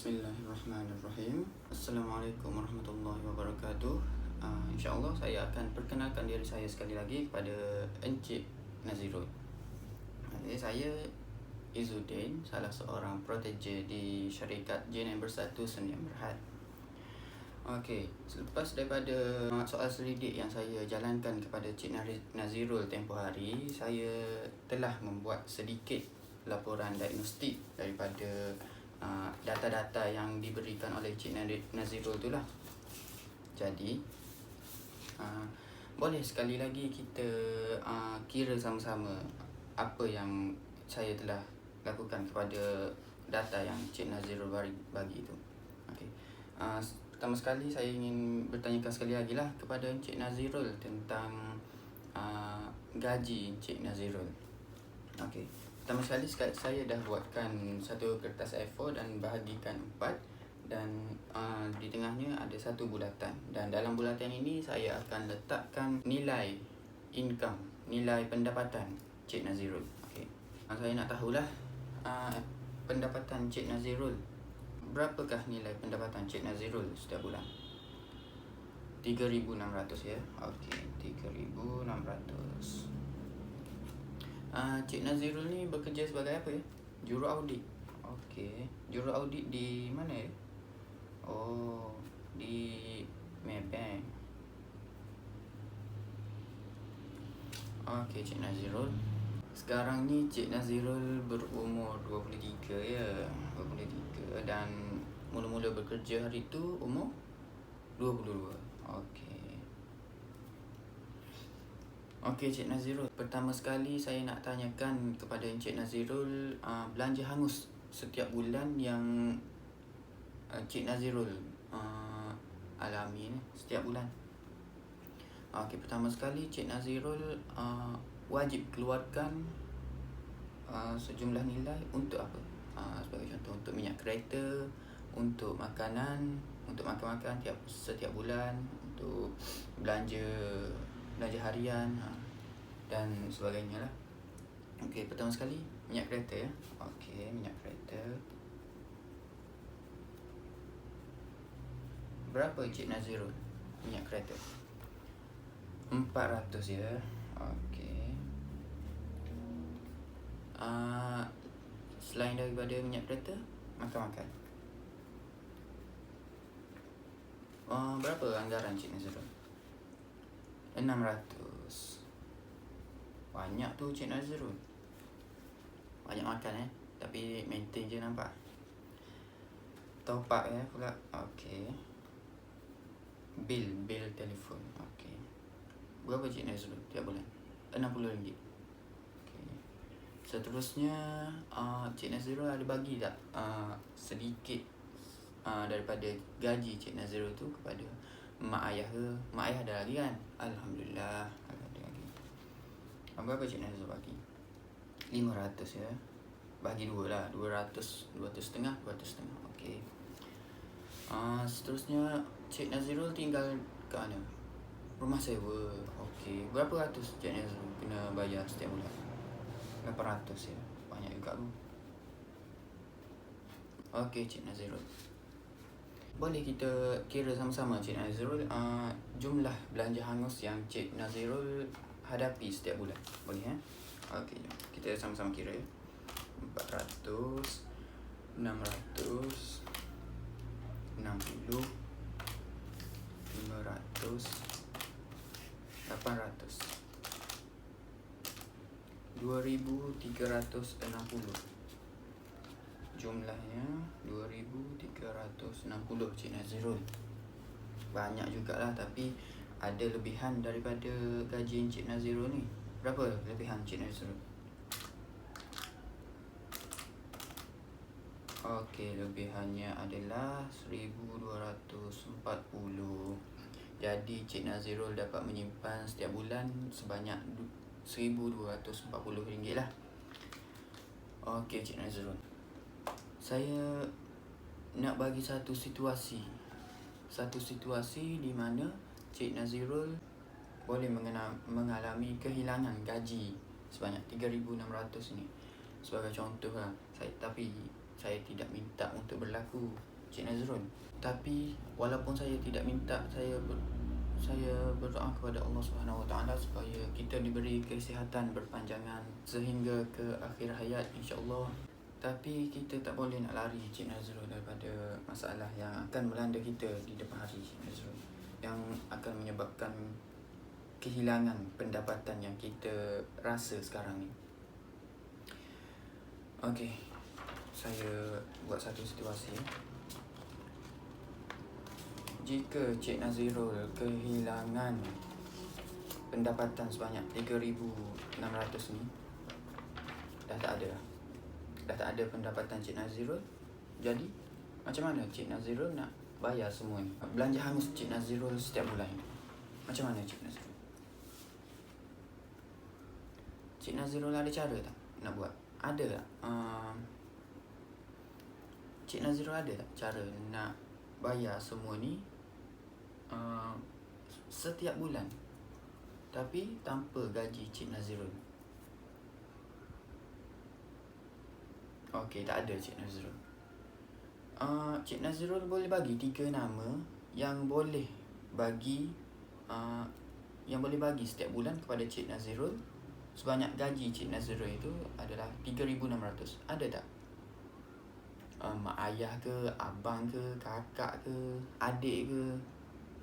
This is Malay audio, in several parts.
Bismillahirrahmanirrahim. Assalamualaikum warahmatullahi wabarakatuh. InsyaAllah saya akan perkenalkan diri saya sekali lagi kepada Encik Nazirul. Saya Izzuddin, salah seorang protege di syarikat JNM Bersatu Sdn Bhd. Okey, selepas daripada soal selidik yang saya jalankan kepada Encik Nazirul tempoh hari, saya telah membuat sedikit laporan diagnostik daripada data-data yang diberikan oleh Encik Nazirul tu lah. Jadi boleh sekali lagi kita kira sama-sama apa yang saya telah lakukan kepada data yang Encik Nazirul bagi tu. Okay. Pertama sekali saya ingin bertanyakan sekali lagi lah kepada Encik Nazirul tentang gaji Encik Nazirul. Okay. Pertama sekali saya dah buatkan satu kertas A4 dan bahagikan 4, dan di tengahnya ada satu bulatan, dan dalam bulatan ini saya akan letakkan nilai income, nilai pendapatan Cik Nazirul. Okay. Saya nak tahulah pendapatan Cik Nazirul, berapakah nilai pendapatan Cik Nazirul setiap bulan? 3,600 ya. Okey, 3,600. Cik Nazirul ni bekerja sebagai apa ya? Juru audit. Okey, juru audit di mana ya? Oh, di Maybank. Okey, Cik Nazirul. Sekarang ni Cik Nazirul berumur 23 ya. 23, dan mula-mula bekerja hari tu umur 22. Okey. Okey, Cik Nazirul. Pertama sekali saya nak tanyakan kepada Encik Nazirul belanja hangus setiap bulan yang Cik Nazirul alami setiap bulan. Okey, pertama sekali Cik Nazirul wajib keluarkan sejumlah nilai untuk apa? Sebagai contoh, untuk minyak kereta, untuk makanan, untuk makan-makan setiap bulan, untuk belanja harian dan sebagainya lah. Okey, pertama sekali minyak kereta ya. Okey, minyak kereta. Berapa Cik Nazirul minyak kereta? 400 ya. Okey. Selain daripada minyak kereta, makan-makan. Berapa anggaran Cik Nazirul? 600. Banyak tu Cik Nazirul. Banyak makan tapi maintain je nampak. Top up pula. Okey. Bil telefon. Okey. Berapa Cik Nazirul tiap bulan? RM60. Okey. Seterusnya Cik Nazirul ada bagi tak sedikit daripada gaji Cik Nazirul tu kepada mak ayah ke? Mak ayah ada lagi kan? Alhamdulillah ada lagi. Berapa Cik Nazirul bagi? 500 ya. Bagi dua lah, 200 setengah. Okey. Seterusnya Cik Nazirul tinggal ke mana? Rumah sewa. Okey. Berapa ratus Cik Nazirul kena bayar setiap bulan? 800 ya. Banyak juga tu. Okey Cik Nazirul. Boleh kita kira sama-sama Cik Nazirul jumlah belanja hangus yang Cik Nazirul hadapi setiap bulan. Boleh ya? Okey, jom kita sama-sama kira ya. 400, 600, 60, 500, 800, 2,360. Jumlahnya 2,360 Cik Nazirul. Banyak jugalah, tapi ada lebihan daripada gaji Cik Nazirul ni. Berapa lebihan Cik Nazirul? Okey, lebihannya adalah 1,240. Jadi Cik Nazirul dapat menyimpan setiap bulan sebanyak RM1,240 lah. Okey Cik Nazirul. Saya nak bagi satu situasi di mana Cik Nazirul boleh mengalami kehilangan gaji sebanyak 3,600 ni. Sebagai contoh lah, tapi saya tidak minta untuk berlaku Cik Nazrul. Tapi walaupun saya tidak minta, saya berdoa kepada Allah Subhanahu Wa Taala supaya kita diberi kesihatan berpanjangan sehingga ke akhir hayat insya-Allah. Tapi kita tak boleh nak lari Cik Nazrul daripada masalah yang akan melanda kita di depan hari, Cik Nazrul, yang akan menyebabkan kehilangan pendapatan yang kita rasa sekarang ni. Okey, saya buat satu situasi. Jika Cik Nazrul kehilangan pendapatan sebanyak 3,600 ni, dah tak ada dah. Dah tak ada pendapatan Cik Nazrul. Jadi macam mana Cik Nazrul nak bayar semua ni? Belanja hangus Cik Nazrul setiap bulan. Macam mana Cik Nazrul? Cik Nazrul ada cara tak nak buat? Ada tak? Cik Nazrul ada tak cara nak bayar semua ni setiap bulan tapi tanpa gaji Cik Nazrul? Okey, tak ada Cik Nazrul. Cik Nazrul boleh bagi 3 nama yang boleh bagi setiap bulan kepada Cik Nazrul. Sebanyak gaji Cik Nazrul itu adalah 3,600. Ada tak? Mak ayah ke, abang ke, kakak ke, adik ke,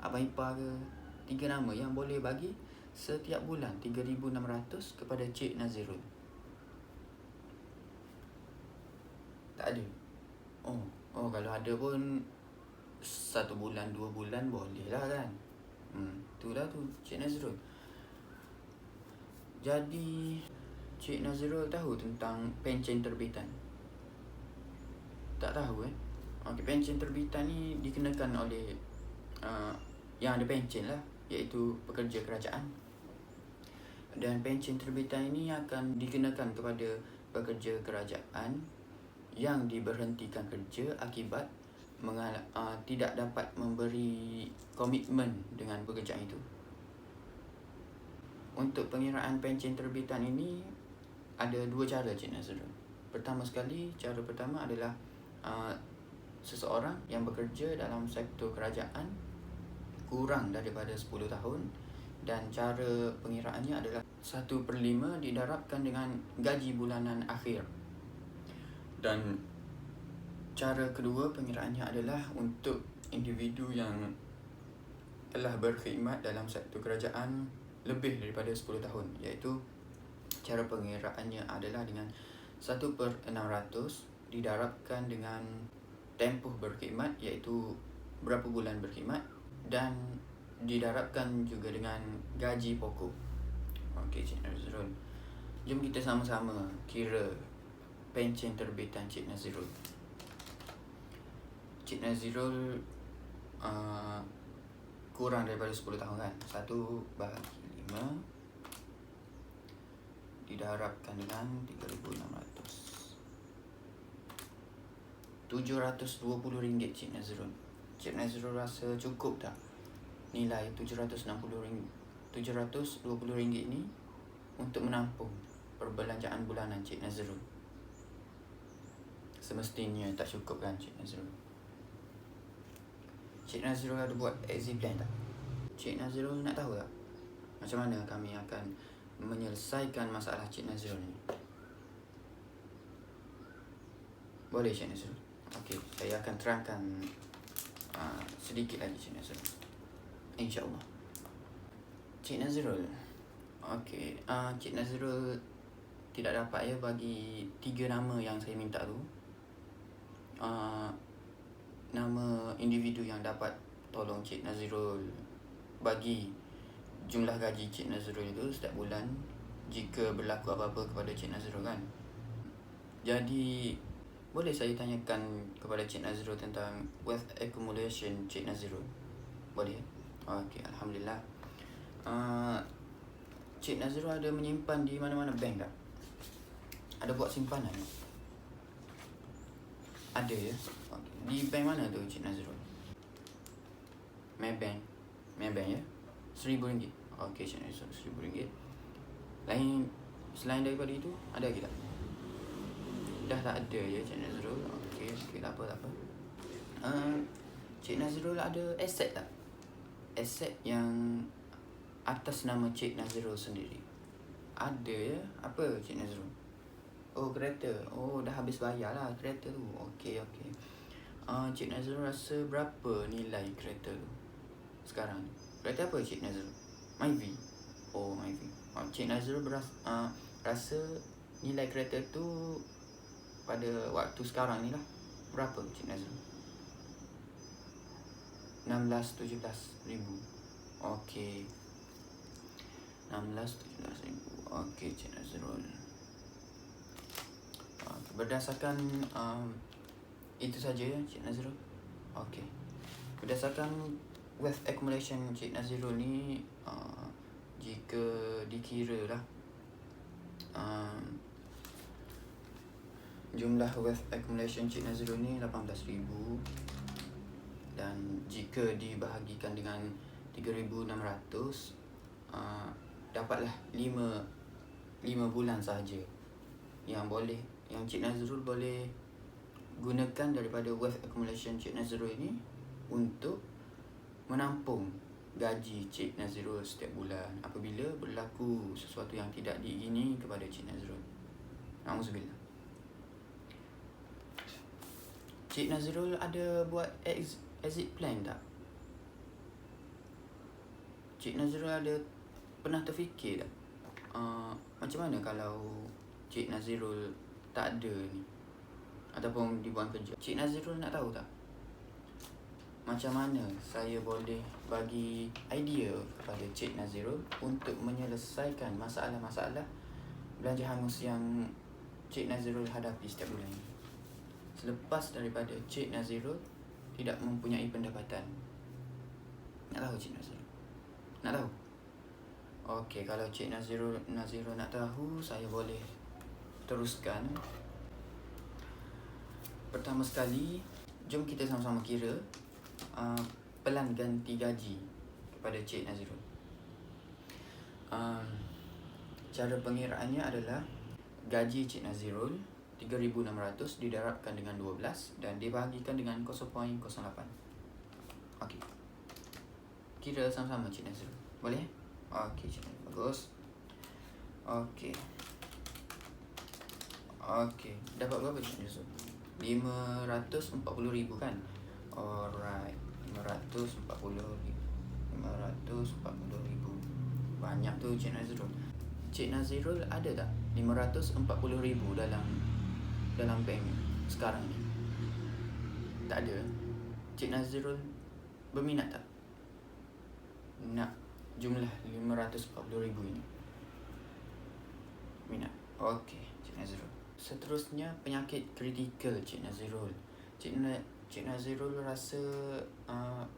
abang ipar ke. 3 nama yang boleh bagi setiap bulan 3,600 kepada Cik Nazrul. Tak ada. Oh kalau ada pun 1 bulan 2 bulan boleh lah kan. Itulah tu Cik Nazrul. Jadi Cik Nazrul tahu tentang pencen terbitan? Tak tahu Okey, pencen terbitan ni dikenakan oleh yang ada pencen lah, iaitu pekerja kerajaan. Dan pencen terbitan ini akan dikenakan kepada pekerja kerajaan yang diberhentikan kerja akibat tidak dapat memberi komitmen dengan pekerjaan itu. Untuk pengiraan pencen terbitan ini ada 2 cara Cik Nazrul. Pertama sekali, cara pertama adalah seseorang yang bekerja dalam sektor kerajaan kurang daripada 10 tahun dan cara pengiraannya adalah 1/5 didarabkan dengan gaji bulanan akhir. Dan cara kedua pengiraannya adalah untuk individu yang telah berkhidmat dalam sektor kerajaan lebih daripada 10 tahun, iaitu cara pengiraannya adalah dengan 1/600 didarabkan dengan tempoh berkhidmat, iaitu berapa bulan berkhidmat, dan didarabkan juga dengan gaji pokok. Okey Cik Nazrul, jom kita sama-sama kira pencen terbitan Cik Nazrul. Cik Nazrul kurang daripada 10 tahun kan. 1/5 didarabkan dengan 3,600, RM720 Cik Nazrul. Cik Nazrul rasa cukup tak nilai RM720 ni untuk menampung perbelanjaan bulanan Cik Nazrul? Semestinya tak cukup kan Cik Nazrul? Cik Nazrul ada buat exit plan tak? Cik Nazrul nak tahu tak macam mana kami akan menyelesaikan masalah Cik Nazrul ni? Boleh Cik Nazrul? Okey, saya akan terangkan sedikit lagi Cik Nazrul, InsyaAllah. Cik Nazrul, okey, Cik Nazrul tidak dapat bagi 3 nama yang saya minta tu. Nama individu yang dapat tolong Cik Nazrul bagi jumlah gaji Cik Nazrul itu setiap bulan jika berlaku apa-apa kepada Cik Nazrul kan. Jadi boleh saya tanyakan kepada Cik Nazrul tentang wealth accumulation Cik Nazrul? Boleh? Okey, Alhamdulillah. Cik Nazrul ada menyimpan di mana-mana bank tak? Ada buat simpanan? Ada ya? Okay. Di bank mana tu Cik Nazrul? Maybank ya? RM1,000. Okey Cik Nazrul, RM1,000. Selain daripada itu, ada lagi tak? Dah tak ada ya Cik Nazrul? Okey, tak apa. Cik Nazrul ada aset tak? Aset yang atas nama Cik Nazrul sendiri. Ada ya? Apa Cik Nazrul? Oh, kereta. Oh, dah habis bayar lah kereta tu. Okey. Cik Nazrul rasa berapa nilai kereta tu sekarang? Kereta apa Cik Nazrul? Myvi. Oh, Myvi. Cik Nazrul rasa nilai kereta tu pada waktu sekarang ni lah berapa Cik Nazrul? 16-17 ribu. Okey, 16-17 ribu. Okey Cik Nazrul. Berdasarkan itu saja ya Cik Nazrul. Okey. Berdasarkan wealth accumulation Cik Nazrul ni, jika dikira lah jumlah wealth accumulation Cik Nazrul ni 18,000, dan jika dibahagikan dengan 3,600, dapatlah 5 bulan sahaja yang Cik Nazrul boleh gunakan daripada wealth accumulation Cik Nazrul ini untuk menampung gaji Cik Nazrul setiap bulan apabila berlaku sesuatu yang tidak diingini kepada Cik Nazrul. Na'udzubillah. Cik Nazrul ada buat exit plan tak? Cik Nazrul ada pernah terfikir tak? Macam mana kalau Cik Nazrul tak ada ni, ataupun dibuang kerja? Cik Nazrul nak tahu tak macam mana saya boleh bagi idea kepada Cik Nazrul untuk menyelesaikan masalah-masalah belanja hangus yang Cik Nazrul hadapi setiap bulan ini, selepas daripada Cik Nazrul tidak mempunyai pendapatan. Nak tahu Cik Nazrul? Nak tahu? Okey, kalau Cik Nazrul nak tahu, saya boleh teruskan. Pertama sekali, jom kita sama-sama kira pelan ganti gaji kepada Cik Nazrul. Cara pengiraannya adalah gaji Cik Nazrul 3,600 didarabkan dengan 12 dan dibahagikan dengan 0.08. Okey. Kira sama-sama Cik Nazrul. Boleh? Okey, Cik Nazrul. Bagus. Okey. Dapat berapa Cik Nazrul? 540,000 kan? Alright. 540,000. Banyak tu Cik Nazrul. Cik Nazrul ada tak 540,000 dalam bank sekarang ni? Tak ada. Cik Nazrul berminat tak nak jumlah 540,000 ini? Minat. Okey Cik Nazrul. Seterusnya, penyakit kritikal Cik Nazrul. Cik Nazrul rasa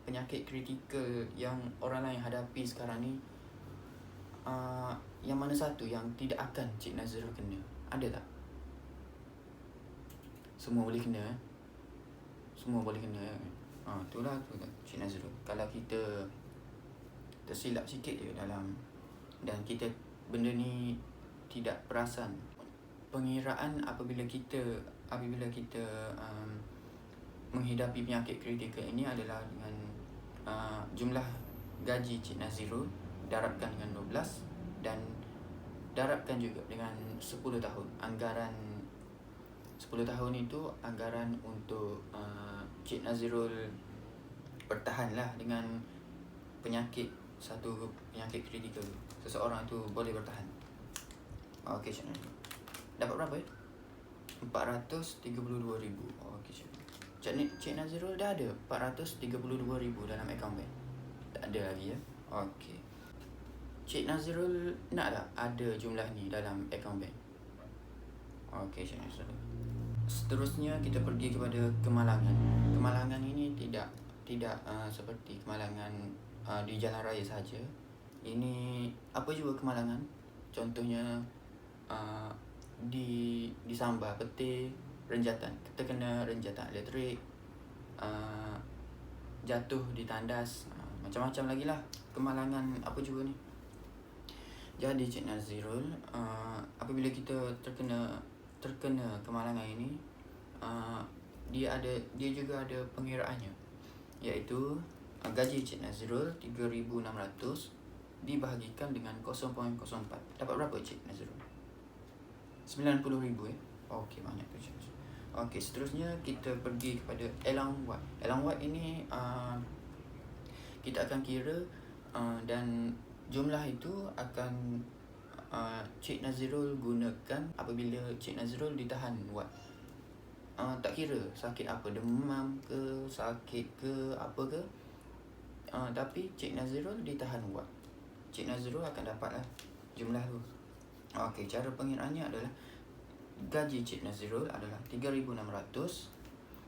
penyakit kritikal yang orang lain hadapi sekarang ni, yang mana satu yang tidak akan Cik Nazrul kena? Ada tak? Semua boleh kena. Semua boleh kena. Itulah Cik Nazrul. Kalau kita tersilap sikit je dan kita benda ni tidak perasan, pengiraan apabila kita menghidapi penyakit kritikal ini adalah dengan jumlah gaji Cik Nazrul darabkan dengan 12 dan darabkan juga dengan 10 tahun. Anggaran 10 tahun itu anggaran untuk Cik Nazrul bertahanlah dengan satu penyakit kritikal. Seseorang itu boleh bertahan. Okey Cik Nazrul. Dapat berapa ya? 432,000. Okey Cik Nazrul dah ada 432,000 dalam akaun bank? Tak ada lagi ya? Okey. Cik Nazrul nak tak ada jumlah ni dalam akaun bank? Okey Cik Nazrul. Seterusnya kita pergi kepada kemalangan. Kemalangan ini tidak seperti kemalangan di jalan raya saja. Ini apa juga kemalangan. Contohnya disambar petir, terkena renjatan elektrik, jatuh di tandas, macam-macam lagi lah kemalangan apa juga ni. Jadi Cik Nazrul, apabila kita terkena kemalangan ini, dia juga ada pengiraannya, iaitu gaji Cik Nazrul 3,600 dibahagikan dengan 0.04. Dapat berapa Cik Nazrul? 90,000 ya. Okey, banyak tu Cik Nazrul. Okey, seterusnya kita pergi kepada allowance ward. Allowance ward ini kita akan kira dan jumlah itu akan Cik Nazrul gunakan apabila Cik Nazrul ditahan ward. Tak kira sakit apa, demam ke, sakit ke, apa ke, tapi Cik Nazrul ditahan ward, Cik Nazrul akan dapatlah jumlah tu. Okey, cara pengiraannya adalah gaji Cik Nazrul adalah 3,600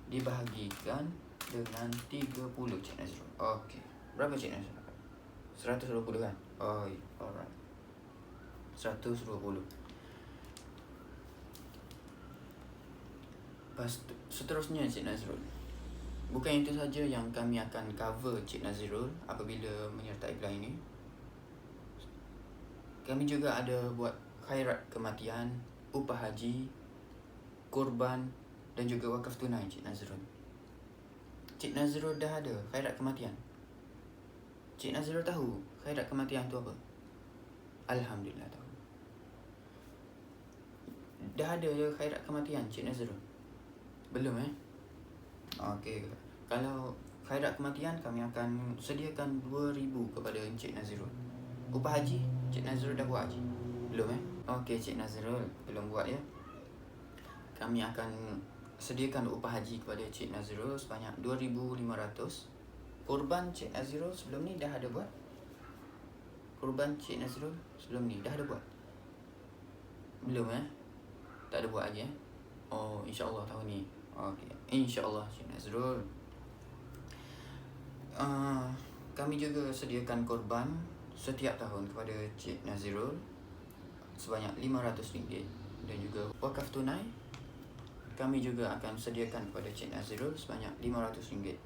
dibahagikan dengan 30 Cik Nazrul. Okey, berapa Cik Nazrul dapat? 120 kan? Oh, alright. 120. Seterusnya Cik Nazrul, bukan itu saja yang kami akan cover Cik Nazrul apabila menyertai plan ini. Kami juga ada buat khairat kematian, upah haji, korban dan juga wakaf tunai Cik Nazrul. Cik Nazrul dah ada khairat kematian? Cik Nazrul tahu khairat kematian tu apa? Alhamdulillah tahu. Dah ada khairat kematian Cik Nazrul? Belum Okey. Kalau khairat kematian kami akan sediakan 2,000 kepada Cik Nazrul. Upah haji, Cik Nazrul dah buat haji? Belum Okey, Cik Nazrul belum buat ya. Kami akan sediakan upah haji kepada Cik Nazrul sebanyak 2,500. Korban Cik Nazrul sebelum ni dah ada buat? Korban Cik Nazrul sebelum ni dah ada buat? Belum tak ada buat lagi Oh, insya-Allah tahun ni. Okey, insya-Allah Cik Nazrul. Kami juga sediakan korban setiap tahun kepada Cik Nazrul sebanyak RM500 dan juga wakaf tunai kami juga akan sediakan kepada Cik Nazrul sebanyak RM500.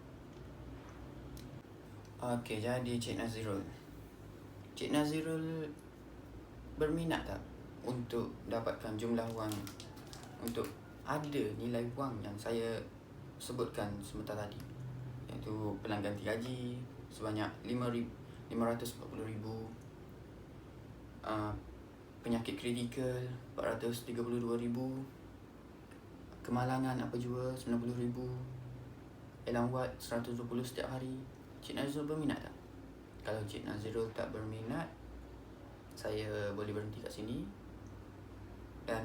Okey, jadi Cik Nazrul berminat tak untuk dapatkan jumlah wang, untuk ada nilai wang yang saya sebutkan sebentar tadi, iaitu pelanggan gaji sebanyak 540,000, penyakit kritikal 432,000, kemalangan apa jua 90,000, allowance ward 120 setiap hari. Cik Nazrul berminat tak? Kalau Cik Nazrul tak berminat, saya boleh berhenti kat sini. Dan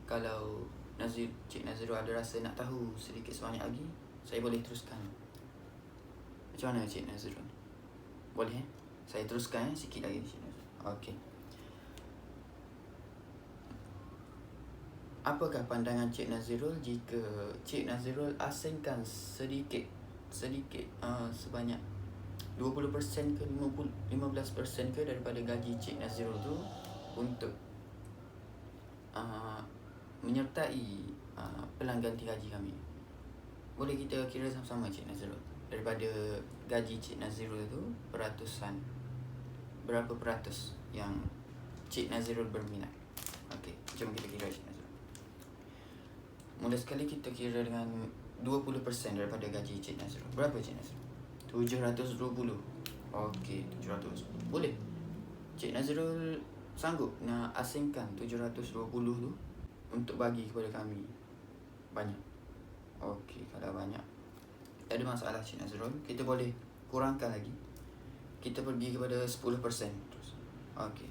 kalau Cik Nazrul ada rasa nak tahu sedikit sebanyak lagi, saya boleh teruskan. Macam mana Cik Nazrul? Boleh saya teruskan sikit lagi Cik Nazrul. Okey. Apakah pandangan Cik Nazrul jika Cik Nazrul asingkan sedikit sebanyak 20% ke 15% ke daripada gaji Cik Nazrul tu untuk menyertai pelanggan ganti gaji kami? Boleh kita kira sama-sama Cik Nazrul, daripada gaji Cik Nazrul tu peratusan, berapa peratus yang Cik Nazrul berminat? Okey, jom kita kira Cik Nazrul. Mula sekali kita kira dengan 20% daripada gaji Cik Nazrul. Berapa Cik Nazrul? 720. Okey, 700. Boleh Cik Nazrul sanggup nak asingkan 720 tu untuk bagi kepada kami banyak? Okey, kalau banyak tak ada masalah Cik Nazrul, kita boleh kurangkan lagi. Kita pergi kepada 10% terus. Okey,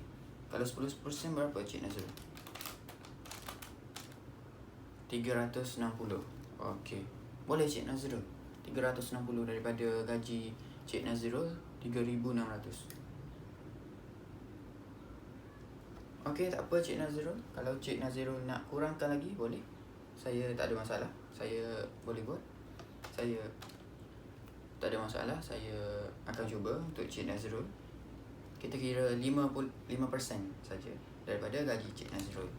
kalau 10% berapa Cik Nazrul? 360. Okey, boleh Cik Nazrul 360 daripada gaji Cik Nazrul 3,600. Okey, tak apa Cik Nazrul. Kalau Cik Nazrul nak kurangkan lagi, boleh. Saya tak ada masalah. Saya boleh buat. Saya tak ada masalah. Saya akan cuba untuk Cik Nazrul. Kita kira 5% saja daripada gaji Cik Nazrul.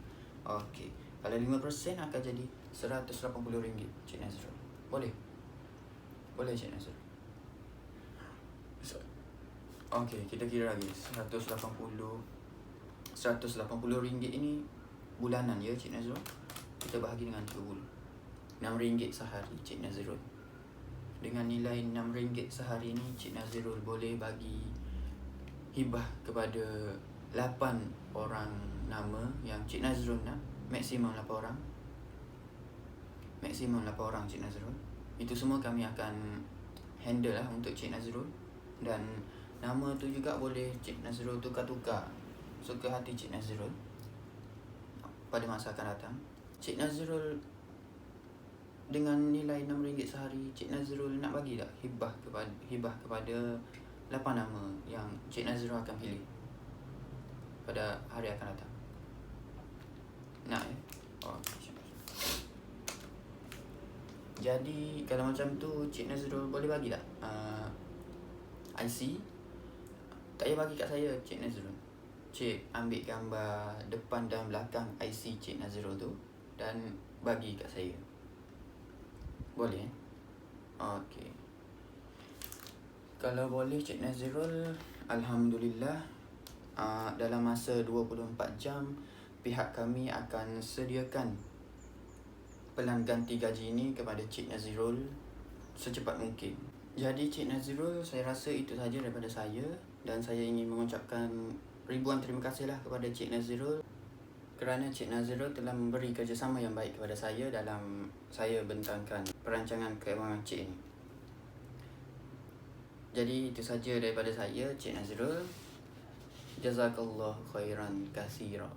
Okey, kalau 5% akan jadi RM180 Cik Nazrul. Boleh? Boleh Cik Nazrul. Okey, kita kira lagi. RM180 ini bulanan ya Cik Nazrul. Kita bahagi dengan 30. RM6 sehari Cik Nazirul. Dengan nilai RM6 sehari ni, Cik Nazirul boleh bagi hibah kepada 8 orang nama yang Cik Nazirul nak. Maksimum 8 orang. Maksimum 8 orang Cik Nazirul. Itu semua kami akan handle lah untuk Cik Nazirul. Dan nama tu juga boleh Cik Nazirul tukar-tukar suka hati Cik Nazirul pada masa akan datang. Cik Nazirul dengan nilai RM6 sehari, Cik Nazirul nak bagi tak hibah kepada 8 nama yang Cik Nazirul akan pilih pada hari akan datang? Nak ya? Okay. Jadi kalau macam tu, Cik Nazirul boleh bagi tak IC? Tak payah bagi kat saya, Cik Nazirul. Cik ambil gambar depan dan belakang IC Cik Nazirul tu dan bagi kat saya. Boleh? Okey. Kalau boleh Cik Nazirul, alhamdulillah, dalam masa 24 jam pihak kami akan sediakan pelan ganti gaji ini kepada Cik Nazirul secepat mungkin. Jadi Cik Nazirul, saya rasa itu saja daripada saya, dan saya ingin mengucapkan ribuan terima kasihlah kepada Cik Nazirul kerana Cik Nazirul telah memberi kerjasama yang baik kepada saya dalam saya bentangkan perancangan keuangan Cik ini. Jadi itu saja daripada saya, Cik Nazirul. Jazakallah khairan katsira.